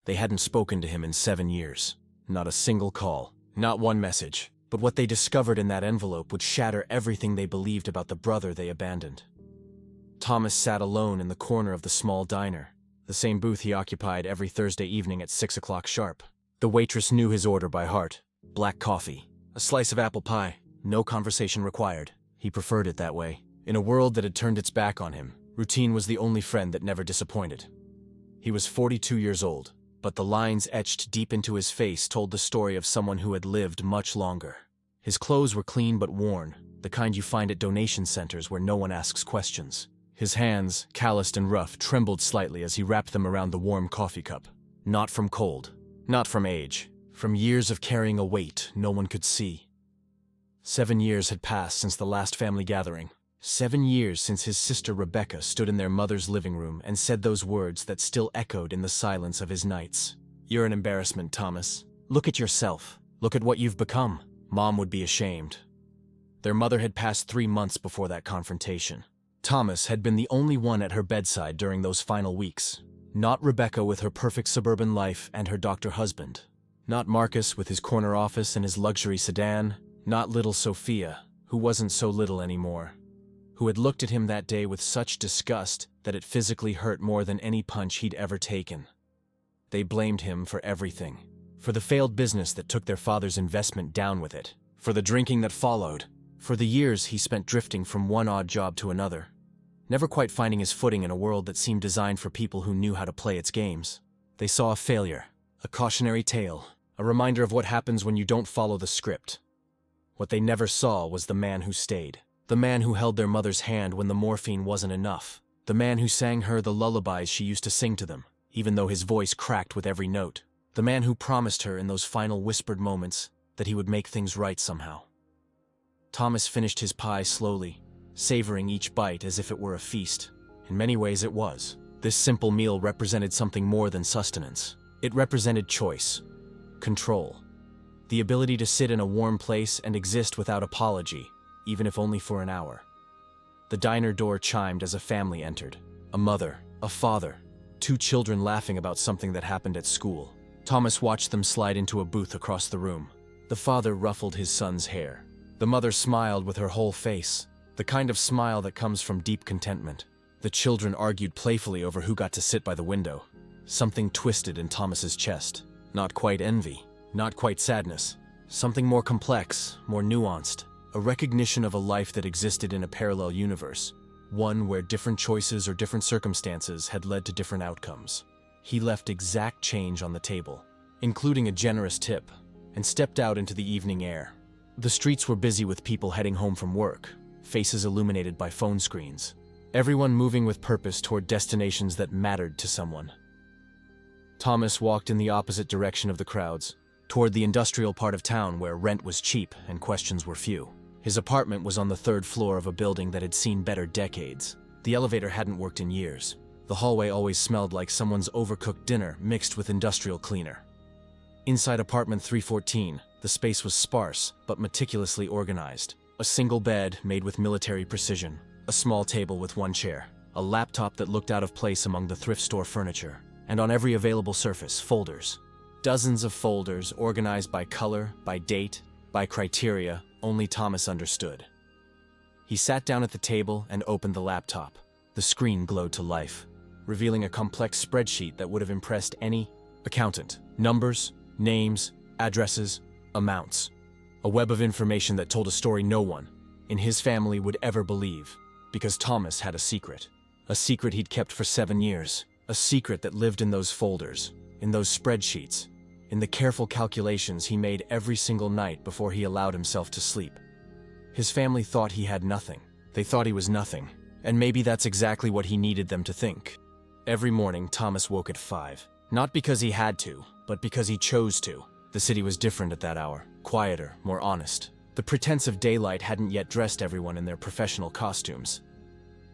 They hadn't spoken to him in 7 years. Not a single call, not one message. But what they discovered in that envelope would shatter everything they believed about the brother they abandoned. Thomas sat alone in the corner of the small diner, the same booth he occupied every Thursday evening at 6 o'clock sharp. The waitress knew his order by heart. Black coffee, a slice of apple pie, no conversation required. He preferred it that way. In a world that had turned its back on him, routine was the only friend that never disappointed. He was 42 years old, but the lines etched deep into his face told the story of someone who had lived much longer. His clothes were clean but worn, the kind you find at donation centers where no one asks questions. His hands, calloused and rough, trembled slightly as he wrapped them around the warm coffee cup. Not from cold, not from age, from years of carrying a weight no one could see. 7 years had passed since the last family gathering. 7 years since his sister Rebecca stood in their mother's living room and said those words that still echoed in the silence of his nights. "You're an embarrassment, Thomas. Look at yourself. Look at what you've become." Mom would be ashamed. Their mother had passed 3 months before that confrontation. Thomas had been the only one at her bedside during those final weeks. Not Rebecca with her perfect suburban life and her doctor husband. Not Marcus with his corner office and his luxury sedan. Not little Sophia, who wasn't so little anymore, who had looked at him that day with such disgust that it physically hurt more than any punch he'd ever taken. They blamed him for everything. For the failed business that took their father's investment down with it. For the drinking that followed. For the years he spent drifting from one odd job to another, never quite finding his footing in a world that seemed designed for people who knew how to play its games. They saw a failure, a cautionary tale, a reminder of what happens when you don't follow the script. What they never saw was the man who stayed. The man who held their mother's hand when the morphine wasn't enough. The man who sang her the lullabies she used to sing to them, even though his voice cracked with every note. The man who promised her in those final whispered moments that he would make things right somehow. Thomas finished his pie slowly, savoring each bite as if it were a feast. In many ways it was. This simple meal represented something more than sustenance. It represented choice, control, the ability to sit in a warm place and exist without apology, even if only for an hour. The diner door chimed as a family entered. A mother, a father, 2 children laughing about something that happened at school. Thomas watched them slide into a booth across the room. The father ruffled his son's hair. The mother smiled with her whole face, the kind of smile that comes from deep contentment. The children argued playfully over who got to sit by the window. Something twisted in Thomas's chest. Not quite envy, not quite sadness. Something more complex, more nuanced. A recognition of a life that existed in a parallel universe. One where different choices or different circumstances had led to different outcomes. He left exact change on the table, including a generous tip, and stepped out into the evening air. The streets were busy with people heading home from work, faces illuminated by phone screens. Everyone moving with purpose toward destinations that mattered to someone. Thomas walked in the opposite direction of the crowds, toward the industrial part of town where rent was cheap and questions were few. His apartment was on the 3rd floor of a building that had seen better decades. The elevator hadn't worked in years. The hallway always smelled like someone's overcooked dinner mixed with industrial cleaner. Inside apartment 314, the space was sparse but meticulously organized. A single bed made with military precision, a small table with 1 chair, a laptop that looked out of place among the thrift store furniture, and on every available surface, folders. Dozens of folders organized by color, by date, by criteria only Thomas understood. He sat down at the table and opened the laptop. The screen glowed to life, revealing a complex spreadsheet that would have impressed any accountant. Numbers, names, addresses, amounts. A web of information that told a story no one in his family would ever believe, because Thomas had a secret. A secret he'd kept for 7 years. A secret that lived in those folders, in those spreadsheets, in the careful calculations he made every single night before he allowed himself to sleep. His family thought he had nothing. They thought he was nothing, and maybe that's exactly what he needed them to think. Every morning, Thomas woke at 5. Not because he had to, but because he chose to. The city was different at that hour, quieter, more honest. The pretense of daylight hadn't yet dressed everyone in their professional costumes.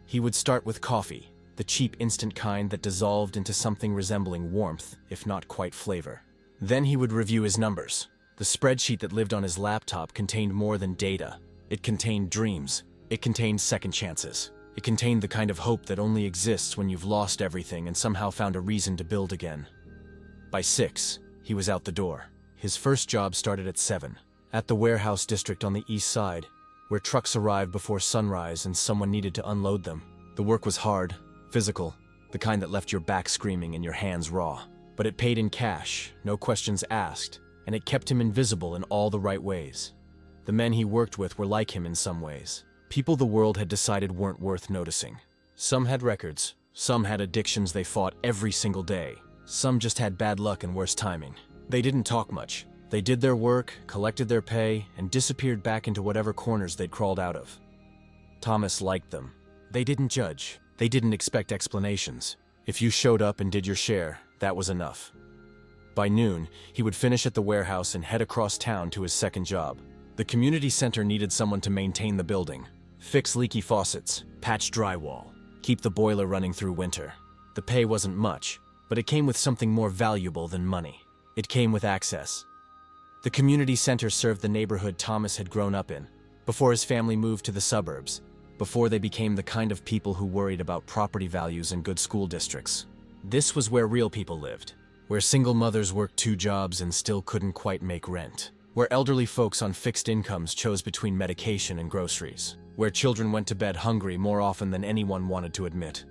He would start with coffee, the cheap instant kind that dissolved into something resembling warmth, if not quite flavor. Then he would review his numbers. The spreadsheet that lived on his laptop contained more than data. It contained dreams. It contained second chances. It contained the kind of hope that only exists when you've lost everything and somehow found a reason to build again. By 6, he was out the door. His first job started at 7, at the warehouse district on the east side, where trucks arrived before sunrise and someone needed to unload them. The work was hard, physical, the kind that left your back screaming and your hands raw. But it paid in cash, no questions asked, and it kept him invisible in all the right ways. The men he worked with were like him in some ways. People the world had decided weren't worth noticing. Some had records, some had addictions they fought every single day. Some just had bad luck and worse timing. They didn't talk much. They did their work, collected their pay, and disappeared back into whatever corners they'd crawled out of. Thomas liked them. They didn't judge. They didn't expect explanations. If you showed up and did your share, that was enough. By noon, he would finish at the warehouse and head across town to his second job. The community center needed someone to maintain the building, fix leaky faucets, patch drywall, keep the boiler running through winter. The pay wasn't much, but it came with something more valuable than money. It came with access. The community center served the neighborhood Thomas had grown up in, before his family moved to the suburbs, before they became the kind of people who worried about property values and good school districts. This was where real people lived, where single mothers worked 2 jobs and still couldn't quite make rent, where elderly folks on fixed incomes chose between medication and groceries, where children went to bed hungry more often than anyone wanted to admit.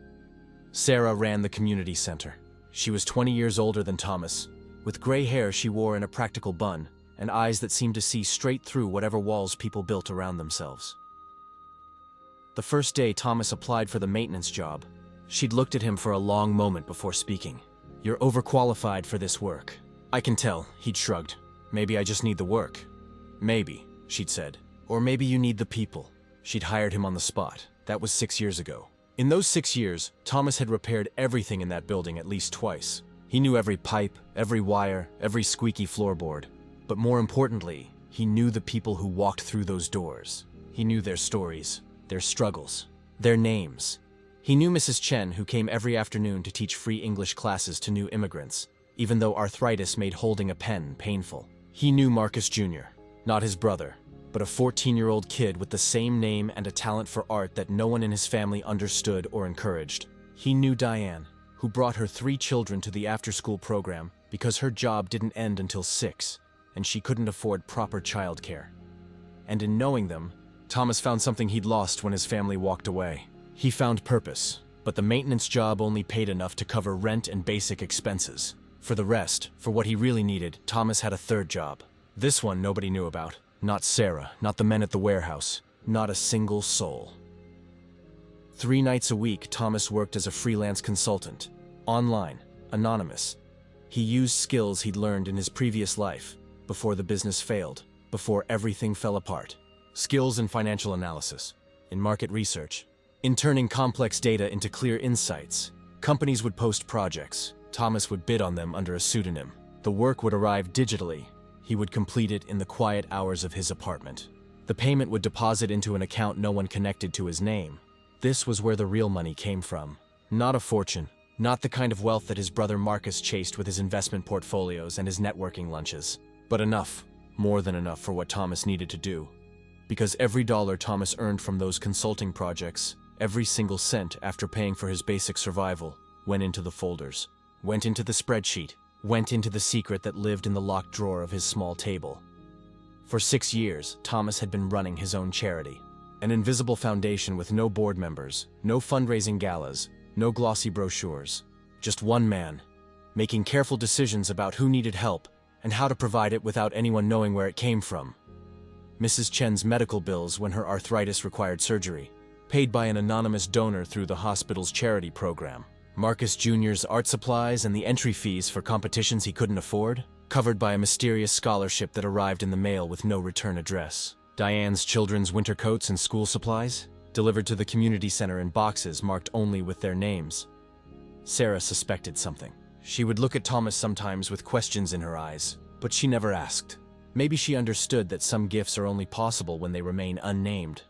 Sarah ran the community center. She was 20 years older than Thomas. With gray hair she wore in a practical bun, and eyes that seemed to see straight through whatever walls people built around themselves. The first day Thomas applied for the maintenance job, she'd looked at him for a long moment before speaking. "You're overqualified for this work." "I can tell," he'd shrugged. "Maybe I just need the work." "Maybe," she'd said. "Or maybe you need the people." She'd hired him on the spot. That was 6 years ago. In those 6 years, Thomas had repaired everything in that building at least twice. He knew every pipe, every wire, every squeaky floorboard. But more importantly, he knew the people who walked through those doors. He knew their stories, their struggles, their names. He knew Mrs. Chen, who came every afternoon to teach free English classes to new immigrants, even though arthritis made holding a pen painful. He knew Marcus Jr., not his brother, but a 14-year-old kid with the same name and a talent for art that no one in his family understood or encouraged. He knew Diane, who brought her 3 children to the after-school program because her job didn't end until 6, and she couldn't afford proper childcare. And in knowing them, Thomas found something he'd lost when his family walked away. He found purpose, but the maintenance job only paid enough to cover rent and basic expenses. For the rest, for what he really needed, Thomas had a third job. This one nobody knew about. Not Sarah, not the men at the warehouse, not a single soul. 3 nights a week, Thomas worked as a freelance consultant, online, anonymous. He used skills he'd learned in his previous life, before the business failed, before everything fell apart. Skills in financial analysis, in market research, in turning complex data into clear insights. Companies would post projects. Thomas would bid on them under a pseudonym. The work would arrive digitally. He would complete it in the quiet hours of his apartment. The payment would deposit into an account no one connected to his name. This was where the real money came from. Not a fortune, not the kind of wealth that his brother Marcus chased with his investment portfolios and his networking lunches. But enough, more than enough for what Thomas needed to do. Because every dollar Thomas earned from those consulting projects, every single cent after paying for his basic survival, went into the folders, went into the spreadsheet, went into the secret that lived in the locked drawer of his small table. For 6 years, Thomas had been running his own charity. An invisible foundation with no board members, no fundraising galas, no glossy brochures. Just one man, making careful decisions about who needed help and how to provide it without anyone knowing where it came from. Mrs. Chen's medical bills when her arthritis required surgery, paid by an anonymous donor through the hospital's charity program. Marcus Jr.'s art supplies and the entry fees for competitions he couldn't afford, covered by a mysterious scholarship that arrived in the mail with no return address. Diane's children's winter coats and school supplies, delivered to the community center in boxes marked only with their names. Sarah suspected something. She would look at Thomas sometimes with questions in her eyes, but she never asked. Maybe she understood that some gifts are only possible when they remain unnamed.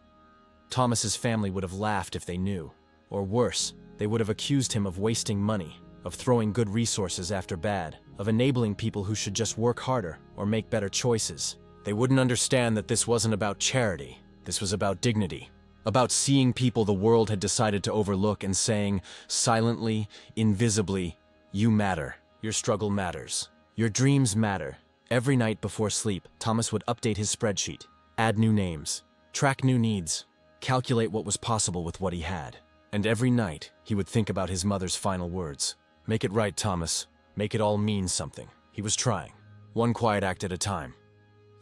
Thomas's family would have laughed if they knew. Or worse, they would have accused him of wasting money, of throwing good resources after bad, of enabling people who should just work harder or make better choices. They wouldn't understand that this wasn't about charity. This was about dignity. About seeing people the world had decided to overlook and saying, silently, invisibly, "You matter. You're Your struggle matters. Your dreams matter. Every night before sleep, Thomas would update his spreadsheet, add new names, track new needs, calculate what was possible with what he had. And every night, he would think about his mother's final words. Make it right, Thomas. Make it all mean something. He was trying, one quiet act at a time.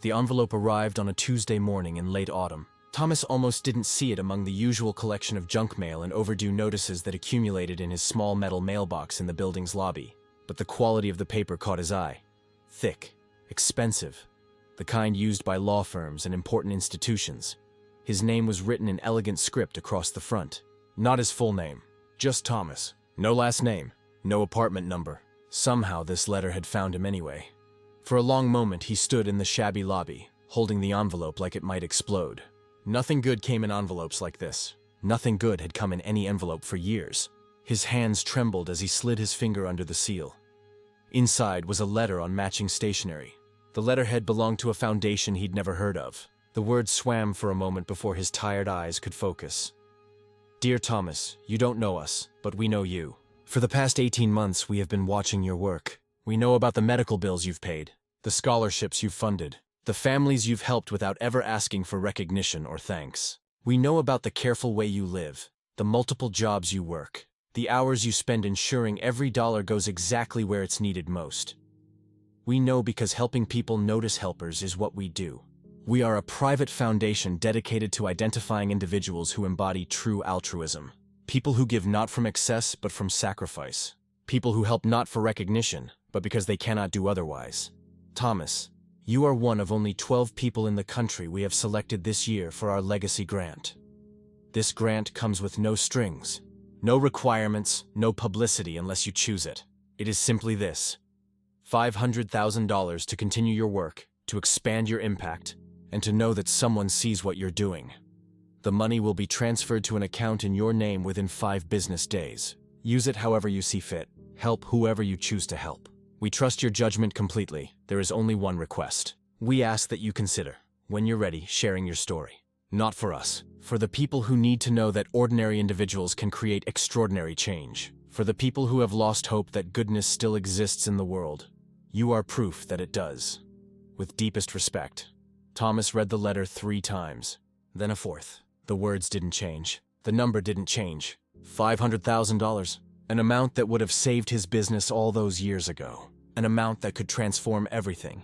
The envelope arrived on a Tuesday morning in late autumn. Thomas almost didn't see it among the usual collection of junk mail and overdue notices that accumulated in his small metal mailbox in the building's lobby. But the quality of the paper caught his eye. Thick, expensive, the kind used by law firms and important institutions. His name was written in elegant script across the front. Not his full name, just Thomas. No last name, no apartment number. Somehow this letter had found him anyway. For a long moment he stood in the shabby lobby, holding the envelope like it might explode. Nothing good came in envelopes like this. Nothing good had come in any envelope for years. His hands trembled as he slid his finger under the seal. Inside was a letter on matching stationery. The letterhead belonged to a foundation he'd never heard of. The words swam for a moment before his tired eyes could focus. Dear Thomas, you don't know us, but we know you. For the past 18 months, we have been watching your work. We know about the medical bills you've paid, the scholarships you've funded, the families you've helped without ever asking for recognition or thanks. We know about the careful way you live, the multiple jobs you work, the hours you spend ensuring every dollar goes exactly where it's needed most. We know because helping people notice helpers is what we do. We are a private foundation dedicated to identifying individuals who embody true altruism. People who give not from excess but from sacrifice. People who help not for recognition, but because they cannot do otherwise. Thomas, you are one of only 12 people in the country we have selected this year for our legacy grant. This grant comes with no strings, no requirements, no publicity unless you choose it. It is simply this: $500,000 to continue your work, to expand your impact, and to know that someone sees what you're doing. The money will be transferred to an account in your name within 5 business days. Use it however you see fit. Help whoever you choose to help. We trust your judgment completely. There is only one request. We ask that you consider, when you're ready, sharing your story. Not for us. For the people who need to know that ordinary individuals can create extraordinary change. For the people who have lost hope that goodness still exists in the world. You are proof that it does. With deepest respect. Thomas read the letter 3 times, then a 4th. The words didn't change. The number didn't change. $500,000. An amount that would have saved his business all those years ago. An amount that could transform everything.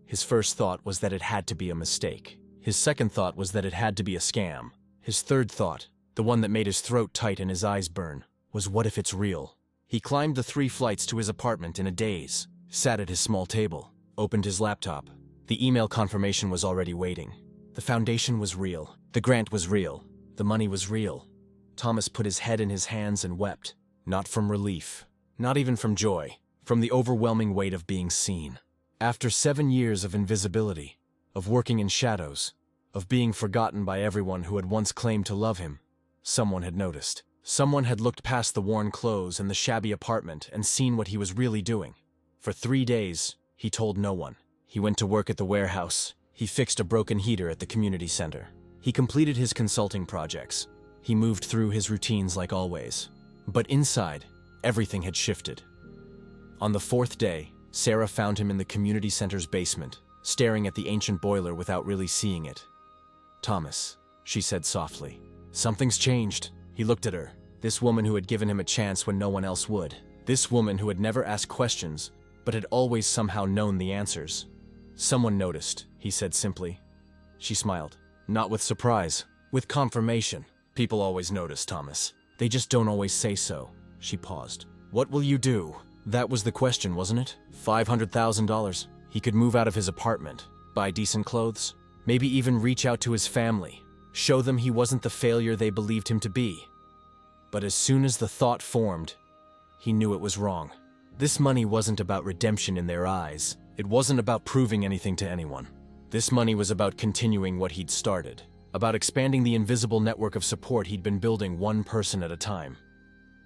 His first thought was that it had to be a mistake. His second thought was that it had to be a scam. His third thought, the one that made his throat tight and his eyes burn, was what if it's real? He climbed the 3 flights to his apartment in a daze, sat at his small table, opened his laptop. The email confirmation was already waiting. The foundation was real. The grant was real. The money was real. Thomas put his head in his hands and wept. Not from relief, not even from joy, from the overwhelming weight of being seen. After 7 years of invisibility, of working in shadows, of being forgotten by everyone who had once claimed to love him, someone had noticed. Someone had looked past the worn clothes and the shabby apartment and seen what he was really doing. For 3 days, he told no one. He went to work at the warehouse. He fixed a broken heater at the community center. He completed his consulting projects. He moved through his routines like always. But inside, everything had shifted. On the 4th day, Sarah found him in the community center's basement, staring at the ancient boiler without really seeing it. Thomas, she said softly. Something's changed. He looked at her, this woman who had given him a chance when no one else would. This woman who had never asked questions, but had always somehow known the answers. Someone noticed, he said simply. She smiled, not with surprise, with confirmation. People always notice, Thomas. They just don't always say so. She paused. What will you do? That was the question, wasn't it? $500,000. He could move out of his apartment, buy decent clothes, maybe even reach out to his family, show them he wasn't the failure they believed him to be. But as soon as the thought formed, he knew it was wrong. This money wasn't about redemption in their eyes. It wasn't about proving anything to anyone. This money was about continuing what he'd started. About expanding the invisible network of support he'd been building one person at a time.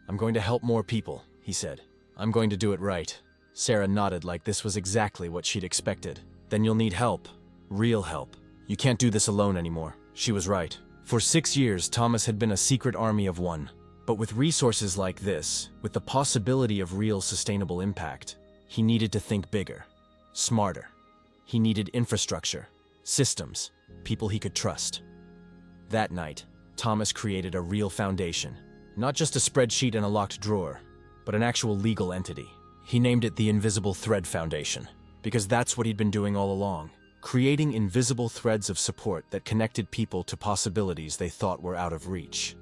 I'm going to help more people, he said. I'm going to do it right. Sarah nodded like this was exactly what she'd expected. Then you'll need help. Real help. You can't do this alone anymore. She was right. For 6 years, Thomas had been a secret army of one. But with resources like this, with the possibility of real sustainable impact, He needed to think bigger, smarter. He needed infrastructure, systems, people he could trust. That night, Thomas created a real foundation. Not just a spreadsheet and a locked drawer, but an actual legal entity. He named it the Invisible Thread Foundation, because that's what he'd been doing all along, creating invisible threads of support that connected people to possibilities they thought were out of reach.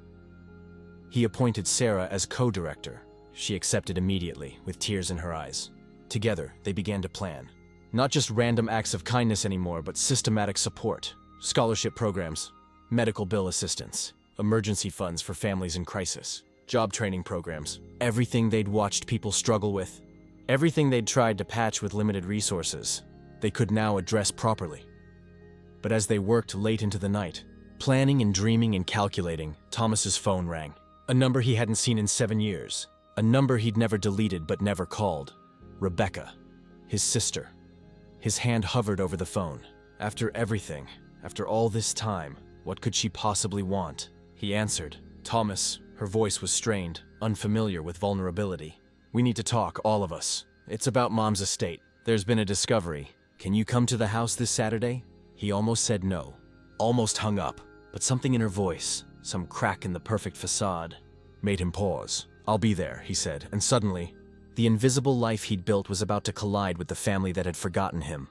He appointed Sarah as co-director. She accepted immediately, with tears in her eyes. Together, they began to plan. Not just random acts of kindness anymore, but systematic support, scholarship programs, medical bill assistance, emergency funds for families in crisis, job training programs, everything they'd watched people struggle with, everything they'd tried to patch with limited resources, they could now address properly. But as they worked late into the night, planning and dreaming and calculating, Thomas's phone rang. A number he hadn't seen in 7 years, a number he'd never deleted but never called. Rebecca, his sister. His hand hovered over the phone. After everything, after all this time, what could she possibly want? He answered. Thomas, her voice was strained, unfamiliar with vulnerability. We need to talk, all of us. It's about Mom's estate. There's been a discovery. Can you come to the house this Saturday? He almost said no, almost hung up, but something in her voice, some crack in the perfect facade, made him pause. I'll be there, he said, and suddenly, the invisible life he'd built was about to collide with the family that had forgotten him.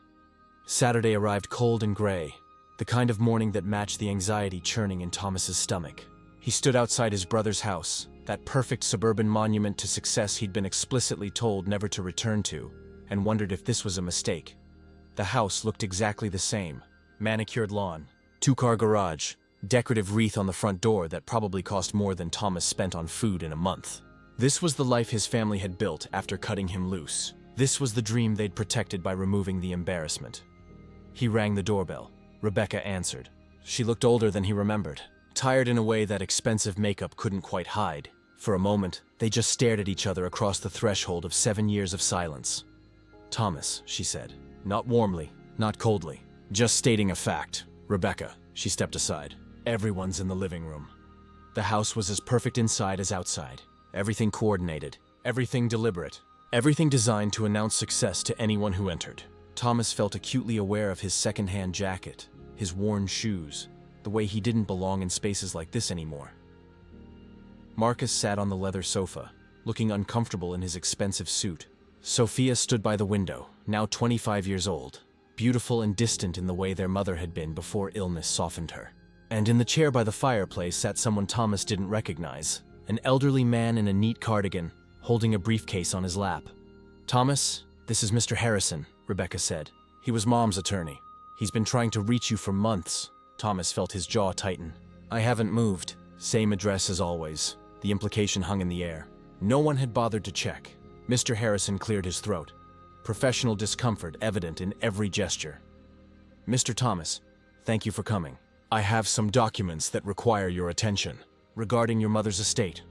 Saturday arrived cold and gray, the kind of morning that matched the anxiety churning in Thomas's stomach. He stood outside his brother's house, that perfect suburban monument to success he'd been explicitly told never to return to, and wondered if this was a mistake. The house looked exactly the same. Manicured lawn, 2-car garage, decorative wreath on the front door that probably cost more than Thomas spent on food in a month. This was the life his family had built after cutting him loose. This was the dream they'd protected by removing the embarrassment. He rang the doorbell. Rebecca answered. She looked older than he remembered, tired in a way that expensive makeup couldn't quite hide. For a moment, they just stared at each other across the threshold of 7 years of silence. Thomas, she said. Not warmly, not coldly. Just stating a fact. Rebecca, she stepped aside. Everyone's in the living room. The house was as perfect inside as outside. Everything coordinated, everything deliberate, everything designed to announce success to anyone who entered. Thomas felt acutely aware of his second-hand jacket, his worn shoes, the way he didn't belong in spaces like this anymore. Marcus sat on the leather sofa, looking uncomfortable in his expensive suit. Sophia stood by the window, now 25 years old, beautiful and distant in the way their mother had been before illness softened her. And in the chair by the fireplace sat someone Thomas didn't recognize, an elderly man in a neat cardigan, holding a briefcase on his lap. Thomas, this is Mr. Harrison, Rebecca said. He was Mom's attorney. He's been trying to reach you for months. Thomas felt his jaw tighten. I haven't moved. Same address as always. The implication hung in the air. No one had bothered to check. Mr. Harrison cleared his throat, professional discomfort evident in every gesture. Mr. Thomas, thank you for coming. I have some documents that require your attention, regarding your mother's estate.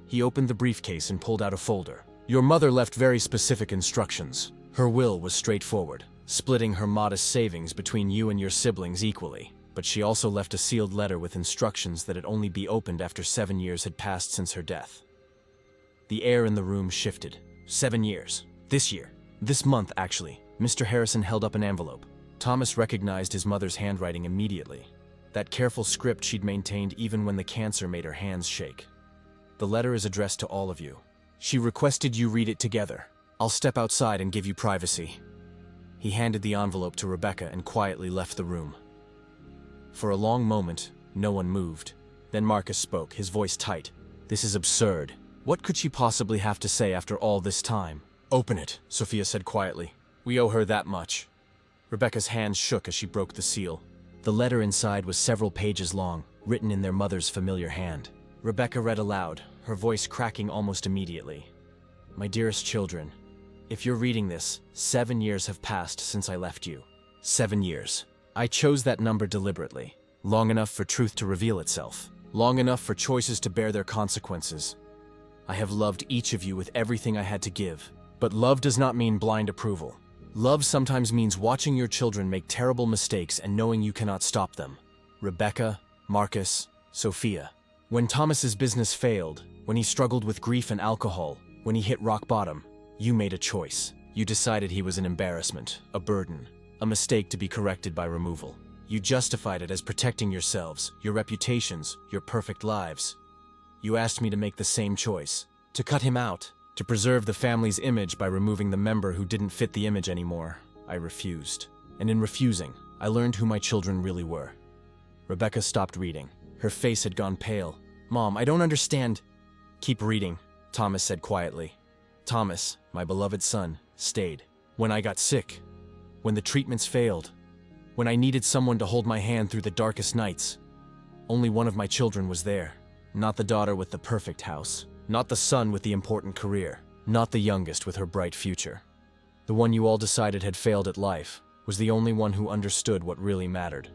He opened the briefcase and pulled out a folder. Your mother left very specific instructions. Her will was straightforward, splitting her modest savings between you and your siblings equally. But she also left a sealed letter with instructions that it only be opened after 7 years had passed since her death. The air in the room shifted. 7 years. This year. This month, actually. Mr. Harrison held up an envelope. Thomas recognized his mother's handwriting immediately. That careful script she'd maintained even when the cancer made her hands shake. The letter is addressed to all of you. She requested you read it together. I'll step outside and give you privacy. He handed the envelope to Rebecca and quietly left the room. For a long moment, no one moved. Then Marcus spoke, his voice tight. This is absurd. What could she possibly have to say after all this time? Open it, Sophia said quietly. We owe her that much. Rebecca's hands shook as she broke the seal. The letter inside was several pages long, written in their mother's familiar hand. Rebecca read aloud, her voice cracking almost immediately. My dearest children, if you're reading this, 7 years have passed since I left you. 7 years. I chose that number deliberately. Long enough for truth to reveal itself. Long enough for choices to bear their consequences. I have loved each of you with everything I had to give. But love does not mean blind approval. Love sometimes means watching your children make terrible mistakes and knowing you cannot stop them. Rebecca, Marcus, Sophia. When Thomas's business failed, when he struggled with grief and alcohol, when he hit rock bottom, you made a choice. You decided he was an embarrassment, a burden, a mistake to be corrected by removal. You justified it as protecting yourselves, your reputations, your perfect lives. You asked me to make the same choice, to cut him out, to preserve the family's image by removing the member who didn't fit the image anymore. I refused. And in refusing, I learned who my children really were. Rebecca stopped reading. Her face had gone pale. Mom, I don't understand. Keep reading, Thomas said quietly. Thomas, my beloved son, stayed. When I got sick, when the treatments failed, when I needed someone to hold my hand through the darkest nights, only one of my children was there. Not the daughter with the perfect house, not the son with the important career, not the youngest with her bright future. The one you all decided had failed at life was the only one who understood what really mattered.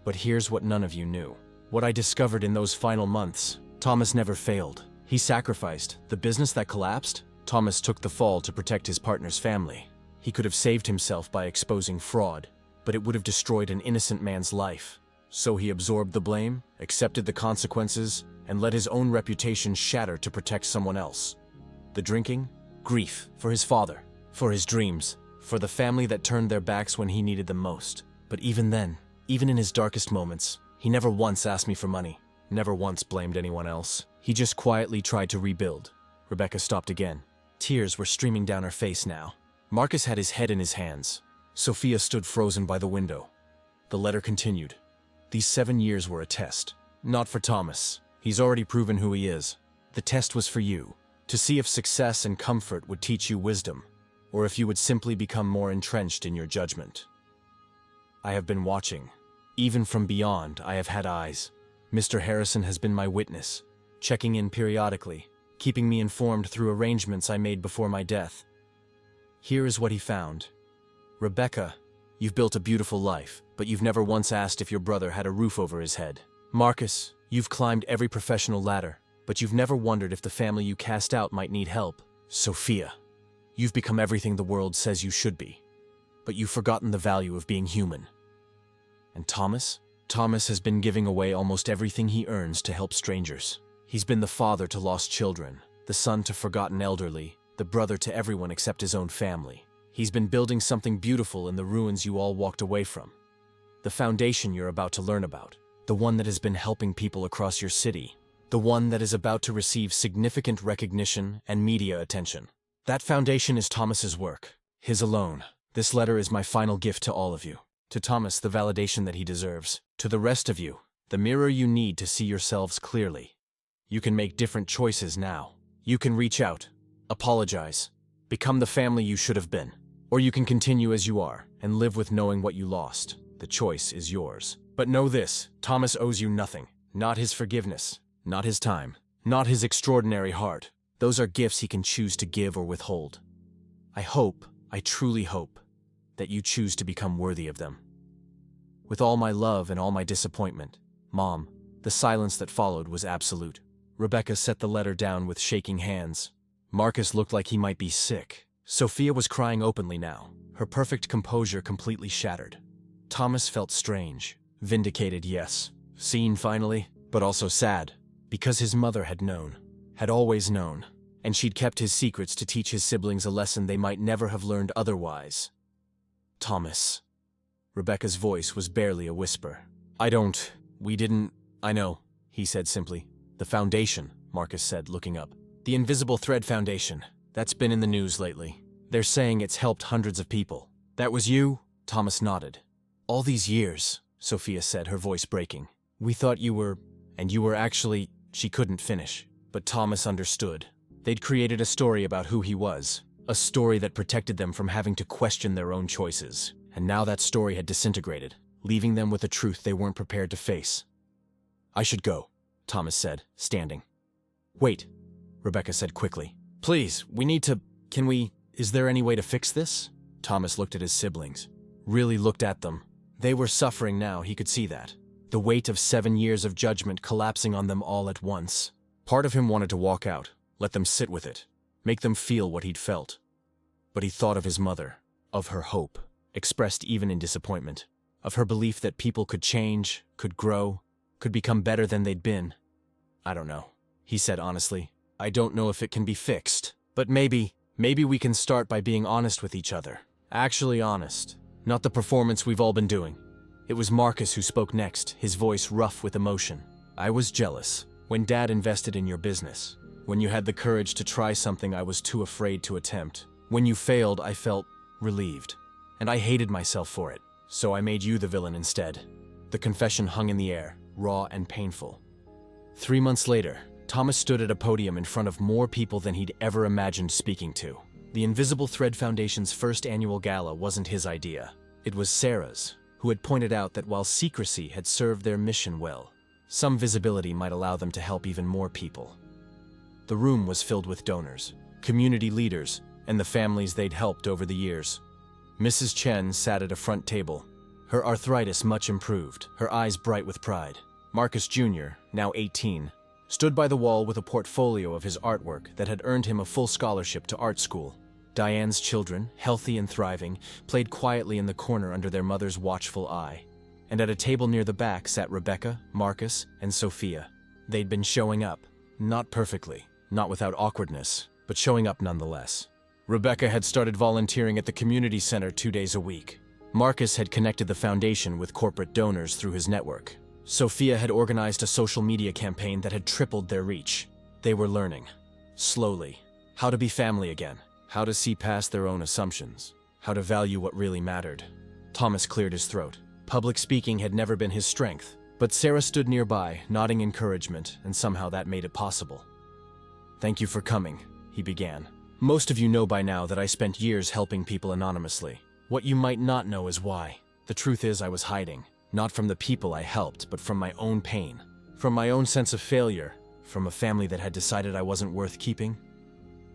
But here's what none of you knew. What I discovered in those final months: Thomas never failed. He sacrificed. The business that collapsed, Thomas took the fall to protect his partner's family. He could have saved himself by exposing fraud, but it would have destroyed an innocent man's life. So he absorbed the blame, accepted the consequences, and let his own reputation shatter to protect someone else. The drinking? Grief for his father, for his dreams, for the family that turned their backs when he needed them most. But even then, even in his darkest moments, he never once asked me for money, never once blamed anyone else. He just quietly tried to rebuild. Rebecca stopped again. Tears were streaming down her face now. Marcus had his head in his hands. Sophia stood frozen by the window. The letter continued. These 7 years were a test. Not for Thomas. He's already proven who he is. The test was for you, to see if success and comfort would teach you wisdom, or if you would simply become more entrenched in your judgment. I have been watching. Even from beyond, I have had eyes. Mr. Harrison has been my witness, checking in periodically, keeping me informed through arrangements I made before my death. Here is what he found. Rebecca, you've built a beautiful life, but you've never once asked if your brother had a roof over his head. Marcus, you've climbed every professional ladder, but you've never wondered if the family you cast out might need help. Sophia, you've become everything the world says you should be, but you've forgotten the value of being human. And Thomas? Thomas has been giving away almost everything he earns to help strangers. He's been the father to lost children, the son to forgotten elderly, the brother to everyone except his own family. He's been building something beautiful in the ruins you all walked away from. The foundation you're about to learn about. The one that has been helping people across your city. The one that is about to receive significant recognition and media attention. That foundation is Thomas's work, his alone. This letter is my final gift to all of you. To Thomas, the validation that he deserves. To the rest of you, the mirror you need to see yourselves clearly. You can make different choices now. You can reach out, apologize, become the family you should have been. Or you can continue as you are and live with knowing what you lost. The choice is yours. But know this, Thomas owes you nothing. Not his forgiveness, not his time, not his extraordinary heart. Those are gifts he can choose to give or withhold. I truly hope, that you choose to become worthy of them. With all my love and all my disappointment, Mom, the silence that followed was absolute. Rebecca set the letter down with shaking hands. Marcus looked like he might be sick. Sophia was crying openly now, her perfect composure completely shattered. Thomas felt strange. Vindicated, yes. Seen finally, but also sad. Because his mother had known. Had always known. And she'd kept his secrets to teach his siblings a lesson they might never have learned otherwise. Thomas. Rebecca's voice was barely a whisper. I know, he said simply. The foundation, Marcus said, looking up. The Invisible Thread Foundation. That's been in the news lately. They're saying it's helped hundreds of people. That was you? Thomas nodded. All these years, Sophia said, her voice breaking. We thought you were, and you were actually, she couldn't finish. But Thomas understood. They'd created a story about who he was. A story that protected them from having to question their own choices. And now that story had disintegrated, leaving them with a truth they weren't prepared to face. I should go, Thomas said, standing. Wait, Rebecca said quickly. Please, is there any way to fix this? Thomas looked at his siblings. Really looked at them. They were suffering now, he could see that. The weight of 7 years of judgment collapsing on them all at once. Part of him wanted to walk out, let them sit with it, make them feel what he'd felt. But he thought of his mother, of her hope, expressed even in disappointment, of her belief that people could change, could grow, could become better than they'd been. I don't know, he said honestly. I don't know if it can be fixed, but maybe, Maybe we can start by being honest with each other. Actually honest. Not the performance we've all been doing. It was Marcus who spoke next, his voice rough with emotion. I was jealous. When Dad invested in your business. When you had the courage to try something I was too afraid to attempt. When you failed, I felt relieved. And I hated myself for it. So I made you the villain instead. The confession hung in the air, raw and painful. 3 months later, Thomas stood at a podium in front of more people than he'd ever imagined speaking to. The Invisible Thread Foundation's first annual gala wasn't his idea. It was Sarah's, who had pointed out that while secrecy had served their mission well, some visibility might allow them to help even more people. The room was filled with donors, community leaders, and the families they'd helped over the years. Mrs. Chen sat at a front table, her arthritis much improved, her eyes bright with pride. Marcus Jr., now 18, stood by the wall with a portfolio of his artwork that had earned him a full scholarship to art school. Diane's children, healthy and thriving, played quietly in the corner under their mother's watchful eye. And at a table near the back sat Rebecca, Marcus, and Sophia. They'd been showing up, not perfectly, not without awkwardness, but showing up nonetheless. Rebecca had started volunteering at the community center 2 days a week. Marcus had connected the foundation with corporate donors through his network. Sophia had organized a social media campaign that had tripled their reach. They were learning, slowly, how to be family again, how to see past their own assumptions, how to value what really mattered. Thomas cleared his throat. Public speaking had never been his strength, but Sarah stood nearby, nodding encouragement, and somehow that made it possible. Thank you for coming, he began. Most of you know by now that I spent years helping people anonymously. What you might not know is why. The truth is I was hiding, not from the people I helped, but from my own pain, from my own sense of failure, from a family that had decided I wasn't worth keeping.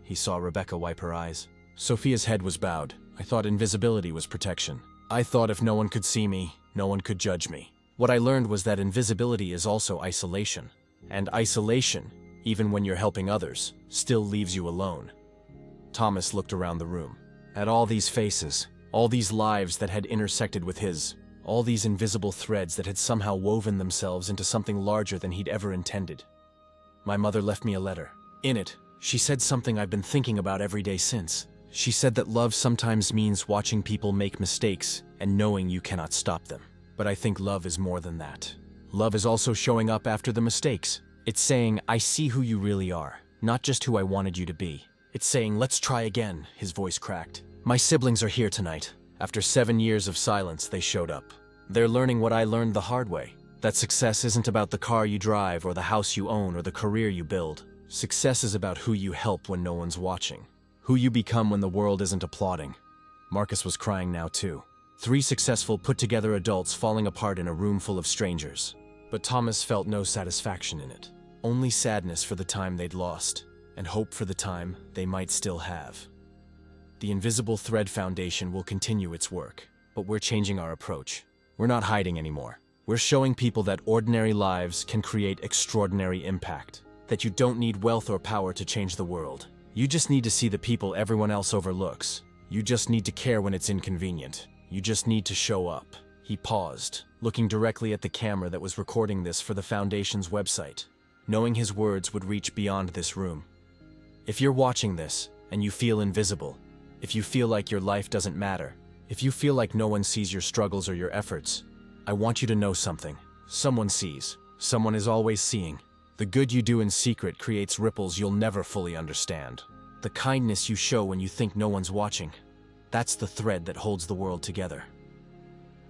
He saw Rebecca wipe her eyes. Sophia's head was bowed. I thought invisibility was protection. I thought if no one could see me, no one could judge me. What I learned was that invisibility is also isolation. And isolation, even when you're helping others, still leaves you alone. Thomas looked around the room. At all these faces, all these lives that had intersected with his, all these invisible threads that had somehow woven themselves into something larger than he'd ever intended. My mother left me a letter. In it, she said something I've been thinking about every day since. She said that love sometimes means watching people make mistakes and knowing you cannot stop them. But I think love is more than that. Love is also showing up after the mistakes. It's saying, I see who you really are, not just who I wanted you to be. It's saying, let's try again, his voice cracked. My siblings are here tonight. After 7 years of silence, they showed up. They're learning what I learned the hard way. That success isn't about the car you drive or the house you own or the career you build. Success is about who you help when no one's watching. Who you become when the world isn't applauding. Marcus was crying now too. 3 successful, put-together adults falling apart in a room full of strangers. But Thomas felt no satisfaction in it. Only sadness for the time they'd lost, and hope for the time they might still have. The Invisible Thread Foundation will continue its work, but we're changing our approach. We're not hiding anymore. We're showing people that ordinary lives can create extraordinary impact. That you don't need wealth or power to change the world. You just need to see the people everyone else overlooks. You just need to care when it's inconvenient. You just need to show up. He paused, looking directly at the camera that was recording this for the Foundation's website, knowing his words would reach beyond this room. If you're watching this, and you feel invisible, if you feel like your life doesn't matter, if you feel like no one sees your struggles or your efforts, I want you to know something. Someone sees. Someone is always seeing. The good you do in secret creates ripples you'll never fully understand. The kindness you show when you think no one's watching, that's the thread that holds the world together.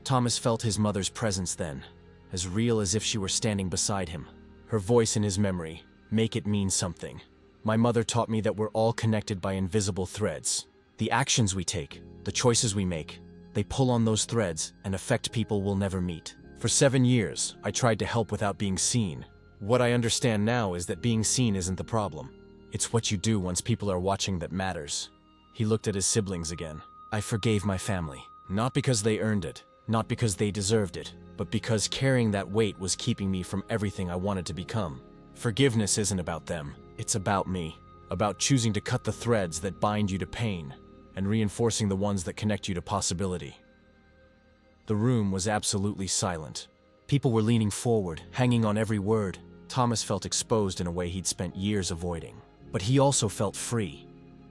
Thomas felt his mother's presence then, as real as if she were standing beside him. Her voice in his memory, make it mean something. My mother taught me that we're all connected by invisible threads. The actions we take, the choices we make, they pull on those threads and affect people we'll never meet. For 7 years, I tried to help without being seen. What I understand now is that being seen isn't the problem. It's what you do once people are watching that matters. He looked at his siblings again. I forgave my family, not because they earned it, not because they deserved it, but because carrying that weight was keeping me from everything I wanted to become. Forgiveness isn't about them, it's about me, about choosing to cut the threads that bind you to pain and reinforcing the ones that connect you to possibility. The room was absolutely silent. People were leaning forward, hanging on every word. Thomas felt exposed in a way he'd spent years avoiding. But he also felt free.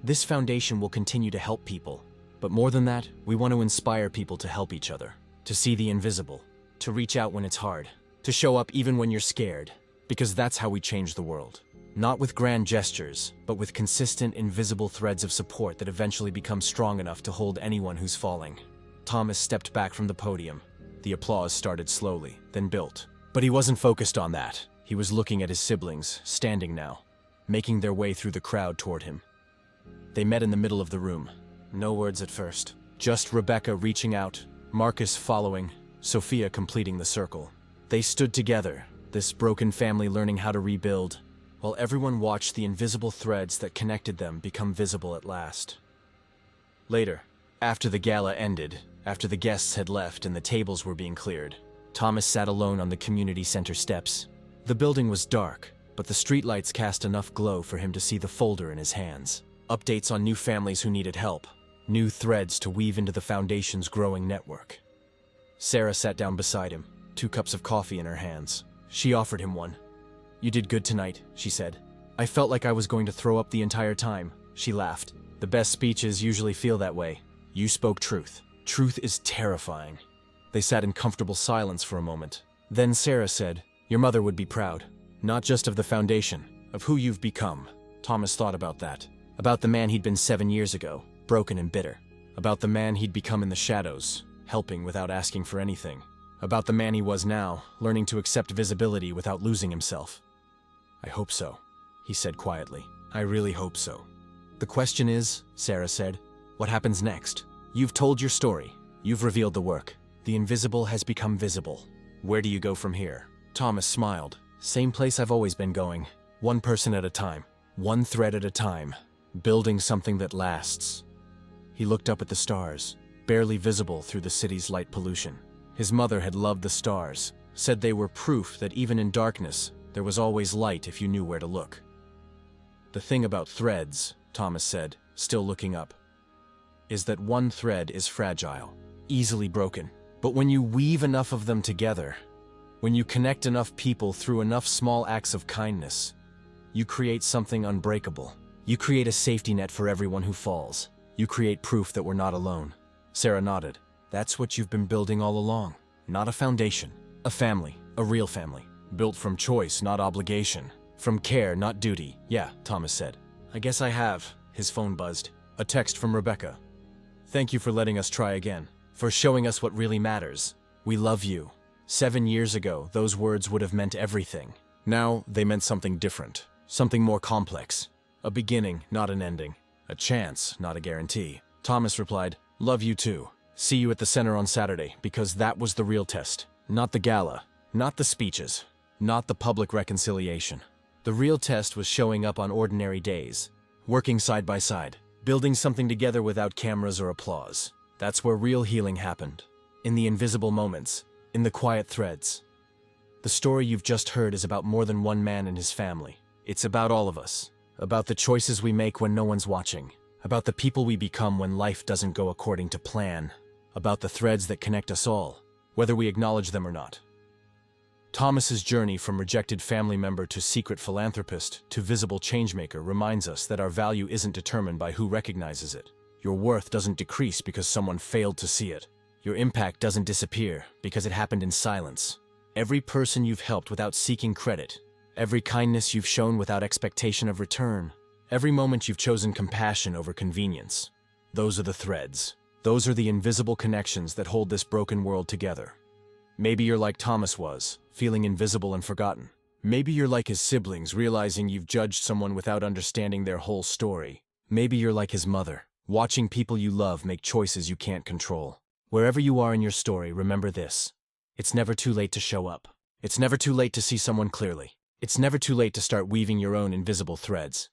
This foundation will continue to help people. But more than that, we want to inspire people to help each other, to see the invisible, to reach out when it's hard, to show up even when you're scared, because that's how we change the world. Not with grand gestures, but with consistent, invisible threads of support that eventually become strong enough to hold anyone who's falling. Thomas stepped back from the podium. The applause started slowly, then built. But he wasn't focused on that. He was looking at his siblings, standing now, making their way through the crowd toward him. They met in the middle of the room. No words at first. Just Rebecca reaching out, Marcus following, Sophia completing the circle. They stood together, this broken family learning how to rebuild, while everyone watched the invisible threads that connected them become visible at last. Later, after the gala ended, after the guests had left and the tables were being cleared, Thomas sat alone on the community center steps. The building was dark, but the streetlights cast enough glow for him to see the folder in his hands. Updates on new families who needed help. New threads to weave into the foundation's growing network. Sarah sat down beside him, 2 cups of coffee in her hands. She offered him one. "You did good tonight," she said. "I felt like I was going to throw up the entire time." She laughed. "The best speeches usually feel that way. You spoke truth. Truth is terrifying." They sat in comfortable silence for a moment. Then Sarah said, "Your mother would be proud. Not just of the foundation, of who you've become." Thomas thought about that. About the man he'd been 7 years ago. Broken and bitter. About the man he'd become in the shadows, helping without asking for anything. About the man he was now, learning to accept visibility without losing himself. "I hope so," he said quietly. "I really hope so." "The question is," Sarah said, "what happens next? You've told your story. You've revealed the work. The invisible has become visible. Where do you go from here?" Thomas smiled. "Same place I've always been going. One person at a time. One thread at a time. Building something that lasts." He looked up at the stars, barely visible through the city's light pollution. His mother had loved the stars, said they were proof that even in darkness, there was always light if you knew where to look. "The thing about threads," Thomas said, still looking up, "is that one thread is fragile, easily broken. But when you weave enough of them together, when you connect enough people through enough small acts of kindness, you create something unbreakable. You create a safety net for everyone who falls. You create proof that we're not alone." Sarah nodded. "That's what you've been building all along. Not a foundation. A family. A real family. Built from choice, not obligation. From care, not duty." "Yeah," Thomas said. "I guess I have." His phone buzzed. A text from Rebecca. "Thank you for letting us try again. For showing us what really matters. We love you." 7 years ago, those words would have meant everything. Now, they meant something different. Something more complex. A beginning, not an ending. A chance, not a guarantee. Thomas replied, "Love you too. See you at the center on Saturday, because that was the real test. Not the gala. Not the speeches. Not the public reconciliation. The real test was showing up on ordinary days. Working side by side. Building something together without cameras or applause. That's where real healing happened. In the invisible moments. In the quiet threads. The story you've just heard is about more than one man and his family. It's about all of us. About the choices we make when no one's watching. About the people we become when life doesn't go according to plan. About the threads that connect us all, whether we acknowledge them or not." Thomas's journey from rejected family member to secret philanthropist to visible changemaker reminds us that our value isn't determined by who recognizes it. Your worth doesn't decrease because someone failed to see it. Your impact doesn't disappear because it happened in silence. Every person you've helped without seeking credit, every kindness you've shown without expectation of return, every moment you've chosen compassion over convenience. Those are the threads. Those are the invisible connections that hold this broken world together. Maybe you're like Thomas was, feeling invisible and forgotten. Maybe you're like his siblings, realizing you've judged someone without understanding their whole story. Maybe you're like his mother, watching people you love make choices you can't control. Wherever you are in your story, remember this. It's never too late to show up. It's never too late to see someone clearly. It's never too late to start weaving your own invisible threads.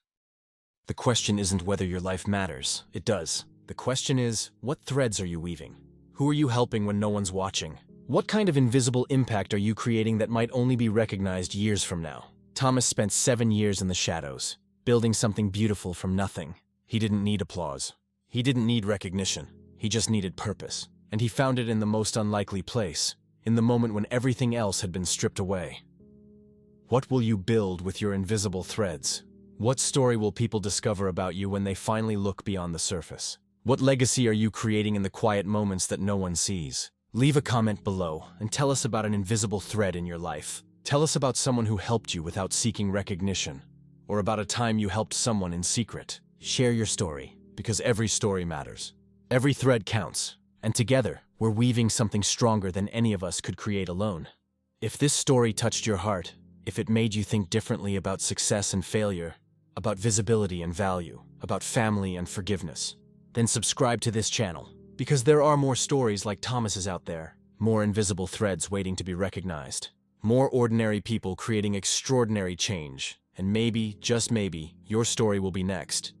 The question isn't whether your life matters. It does. The question is, what threads are you weaving? Who are you helping when no one's watching? What kind of invisible impact are you creating that might only be recognized years from now? Thomas spent 7 years in the shadows, building something beautiful from nothing. He didn't need applause. He didn't need recognition. He just needed purpose. And he found it in the most unlikely place, in the moment when everything else had been stripped away. What will you build with your invisible threads? What story will people discover about you when they finally look beyond the surface? What legacy are you creating in the quiet moments that no one sees? Leave a comment below and tell us about an invisible thread in your life. Tell us about someone who helped you without seeking recognition, or about a time you helped someone in secret. Share your story, because every story matters. Every thread counts, and together, we're weaving something stronger than any of us could create alone. If this story touched your heart, if it made you think differently about success and failure, about visibility and value, about family and forgiveness, then subscribe to this channel, because there are more stories like Thomas's out there, more invisible threads waiting to be recognized, more ordinary people creating extraordinary change, and maybe, just maybe, your story will be next.